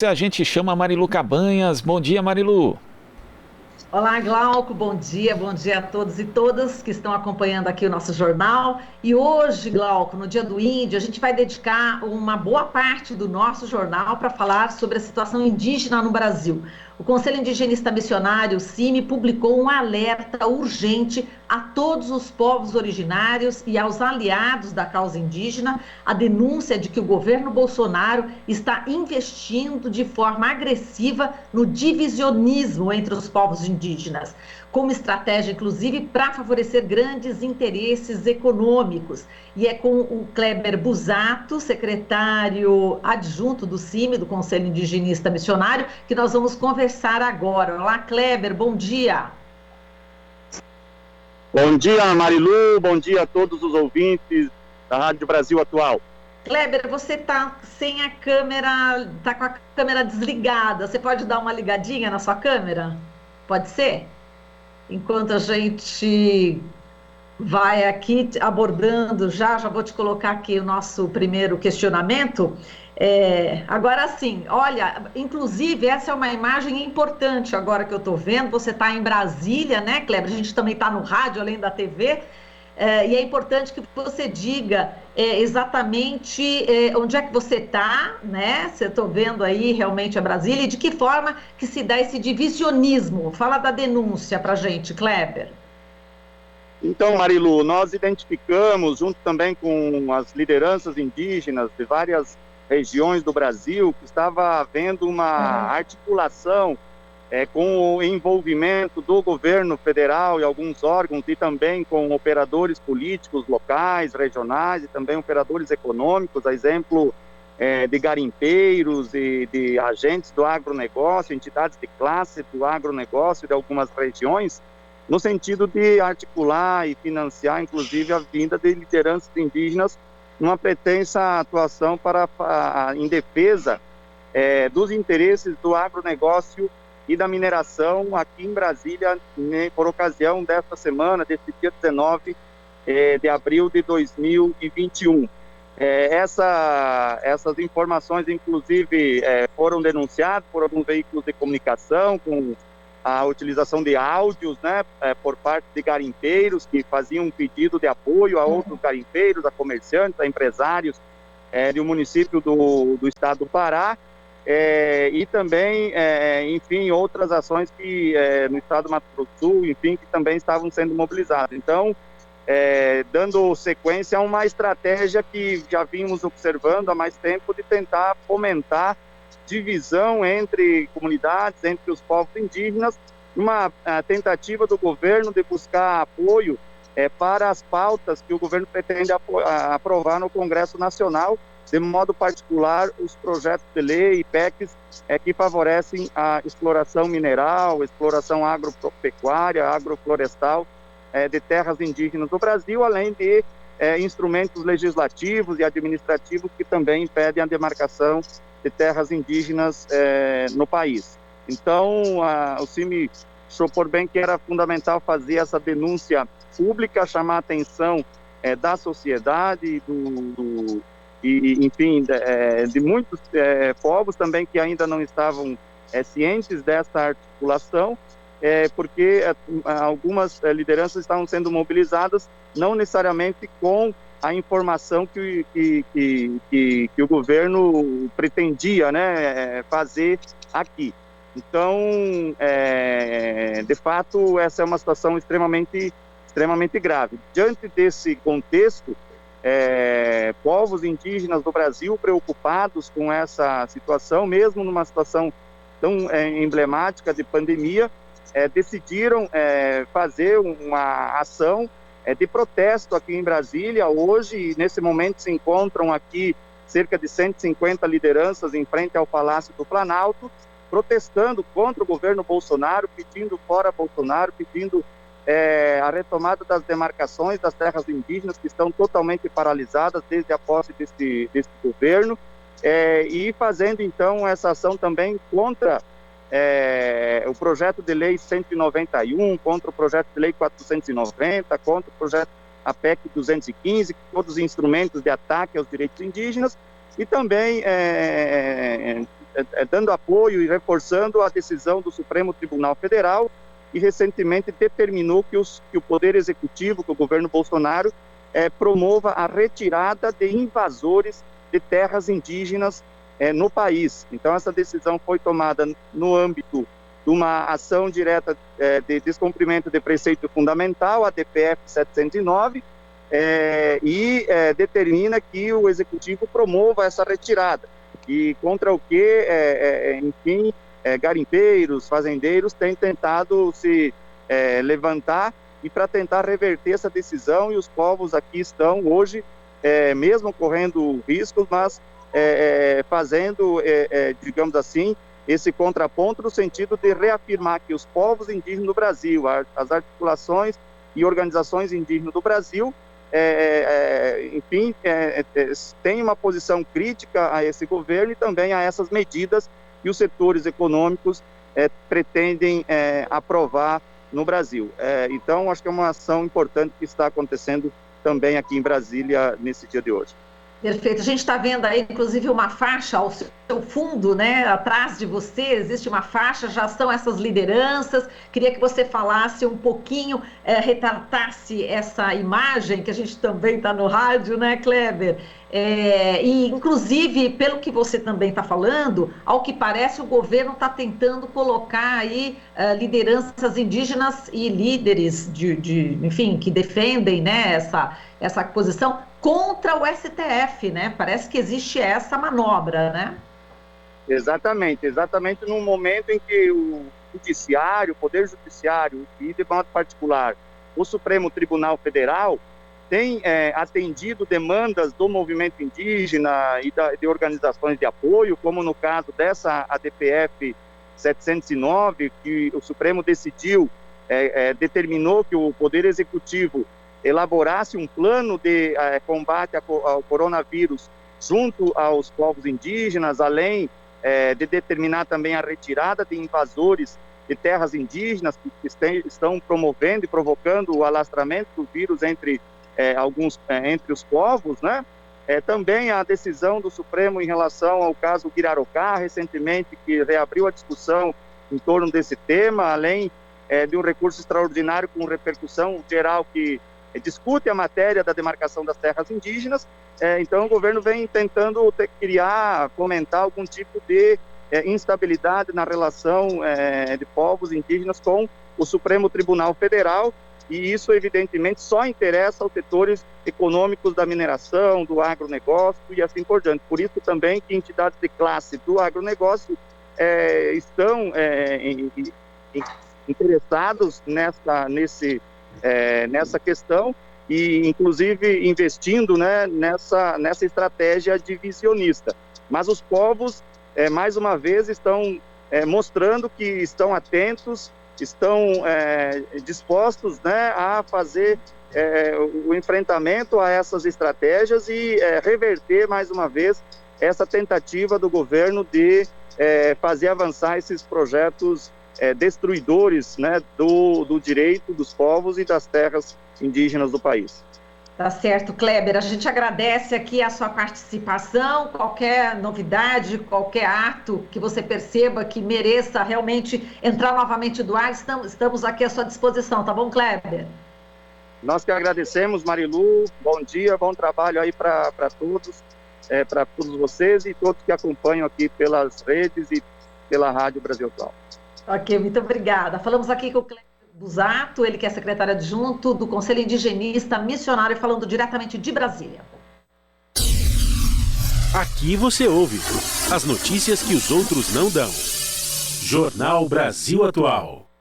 A gente chama a Marilu Cabanhas. Bom dia, Marilu. Olá, Glauco, bom dia a todos e todas que estão acompanhando aqui o nosso jornal. E hoje, Glauco, no Dia do Índio, a gente vai dedicar uma boa parte do nosso jornal para falar sobre a situação indígena no Brasil. O Conselho Indigenista Missionário, o CIMI, publicou um alerta urgente a todos os povos originários e aos aliados da causa indígena, a denúncia de que o governo Bolsonaro está investindo de forma agressiva no divisionismo entre os povos indígenas, como estratégia, inclusive, para favorecer grandes interesses econômicos. E é com o Kleber Busato, secretário adjunto do CIMI, do Conselho Indigenista Missionário, que nós vamos conversar agora. Olá, Kleber, bom dia. Bom dia, Marilu, bom dia a todos os ouvintes da Rádio Brasil Atual. Kleber, você está sem a câmera, está com a câmera desligada. Você pode dar uma ligadinha na sua câmera? Pode ser? Enquanto a gente vai aqui abordando, já vou te colocar aqui o nosso primeiro questionamento. Agora sim, olha, inclusive essa é uma imagem importante agora que eu estou vendo. Você está em Brasília, né, Kleber? A gente também está no rádio, além da TV. E é importante que você diga exatamente onde é que você está, né? Você está vendo aí realmente a Brasília e de que forma que se dá esse divisionismo. Fala da denúncia para a gente, Kleber. Então, Marilu, nós identificamos, junto também com as lideranças indígenas de várias regiões do Brasil, que estava havendo uma articulação com o envolvimento do governo federal e alguns órgãos, e também com operadores políticos locais, regionais, e também operadores econômicos, a exemplo de garimpeiros e de agentes do agronegócio, entidades de classe do agronegócio de algumas regiões, no sentido de articular e financiar, inclusive, a vinda de lideranças indígenas numa pretensa atuação em defesa dos interesses do agronegócio e da mineração aqui em Brasília, por ocasião desta semana, desse dia 19 de abril de 2021. Essas informações, inclusive, foram denunciadas por alguns veículos de comunicação, com a utilização de áudios, né, por parte de garimpeiros que faziam um pedido de apoio a outros garimpeiros, a comerciantes, a empresários de um município do estado do Pará, e também, enfim, outras ações que no estado do Mato Grosso do Sul, enfim, que também estavam sendo mobilizadas. Então, dando sequência a uma estratégia que já vimos observando há mais tempo de tentar fomentar divisão entre comunidades, entre os povos indígenas, uma tentativa do governo de buscar apoio para as pautas que o governo pretende aprovar no Congresso Nacional, de modo particular os projetos de lei e PECs que favorecem a exploração mineral, exploração agropecuária, agroflorestal de terras indígenas do Brasil, além de instrumentos legislativos e administrativos que também impedem a demarcação de terras indígenas no país. Então, o CIMI achou por bem que era fundamental fazer essa denúncia pública, chamar a atenção da sociedade, enfim, de muitos povos também que ainda não estavam cientes dessa articulação, porque algumas lideranças estavam sendo mobilizadas, não necessariamente com a informação que o governo pretendia, né, fazer aqui. Então, de fato, essa é uma situação extremamente grave. Diante desse contexto, povos indígenas do Brasil preocupados com essa situação, mesmo numa situação tão emblemática de pandemia, decidiram fazer uma ação de protesto aqui em Brasília. Hoje, nesse momento, se encontram aqui cerca de 150 lideranças em frente ao Palácio do Planalto, protestando contra o governo Bolsonaro, pedindo fora Bolsonaro, pedindo a retomada das demarcações das terras indígenas, que estão totalmente paralisadas desde a posse desse governo, e fazendo, então, essa ação também contra o projeto de lei 191, contra o projeto de lei 490, contra o projeto APEC 215, todos os instrumentos de ataque aos direitos indígenas, e também dando apoio e reforçando a decisão do Supremo Tribunal Federal, e recentemente determinou que o Poder Executivo, que o governo Bolsonaro, promova a retirada de invasores de terras indígenas no país. Então, essa decisão foi tomada no âmbito de uma ação direta de descumprimento de preceito fundamental, a DPF 709, e determina que o Executivo promova essa retirada. E contra o que, enfim, garimpeiros, fazendeiros têm tentado se levantar e para tentar reverter essa decisão, e os povos aqui estão hoje, mesmo correndo riscos, mas fazendo, digamos assim, esse contraponto no sentido de reafirmar que os povos indígenas do Brasil, as articulações e organizações indígenas do Brasil, enfim, têm uma posição crítica a esse governo e também a essas medidas que os setores econômicos pretendem aprovar no Brasil. Então, acho que é uma ação importante que está acontecendo também aqui em Brasília nesse dia de hoje. Perfeito. A gente está vendo aí, inclusive, uma faixa ao seu fundo, né? Atrás de você existe uma faixa, já são essas lideranças. Queria que você falasse um pouquinho, retratasse essa imagem, que a gente também está no rádio, né, Kleber? E, inclusive, pelo que você também está falando, ao que parece, o governo está tentando colocar aí lideranças indígenas e líderes enfim, que defendem, né, essa posição contra o STF, né? Parece que existe essa manobra, né? Exatamente no momento em que o Judiciário, o Poder Judiciário, e de modo particular o Supremo Tribunal Federal, tem atendido demandas do movimento indígena e de organizações de apoio, como no caso dessa ADPF 709, que o Supremo decidiu, determinou que o Poder Executivo elaborasse um plano de combate ao coronavírus junto aos povos indígenas, além de determinar também a retirada de invasores de terras indígenas que estão promovendo e provocando o alastramento do vírus entre os povos, né? Também a decisão do Supremo em relação ao caso Guirarocá, recentemente, que reabriu a discussão em torno desse tema, além de um recurso extraordinário com repercussão geral que discute a matéria da demarcação das terras indígenas. Então o governo vem tentando fomentar algum tipo de instabilidade na relação de povos indígenas com o Supremo Tribunal Federal, e isso evidentemente só interessa aos setores econômicos da mineração, do agronegócio e assim por diante. Por isso também que entidades de classe do agronegócio estão interessados nessa questão, e inclusive investindo, né, nessa estratégia divisionista. Mas os povos, mais uma vez, estão mostrando que estão atentos, estão dispostos, né, a fazer o enfrentamento a essas estratégias e reverter, mais uma vez, essa tentativa do governo de fazer avançar esses projetos destruidores, né, do direito dos povos e das terras indígenas do país. Tá certo, Kleber. A gente agradece aqui a sua participação. Qualquer novidade, qualquer ato que você perceba que mereça realmente entrar novamente do ar, estamos aqui à sua disposição, tá bom, Kleber? Nós que agradecemos, Marilu. Bom dia, bom trabalho aí para todos vocês e todos que acompanham aqui pelas redes e pela Rádio Brasil Atual. Ok, muito obrigada. Falamos aqui com o Kleber Busato, ele que é secretário adjunto do Conselho Indigenista Missionário, falando diretamente de Brasília. Aqui você ouve as notícias que os outros não dão. Jornal Brasil Atual.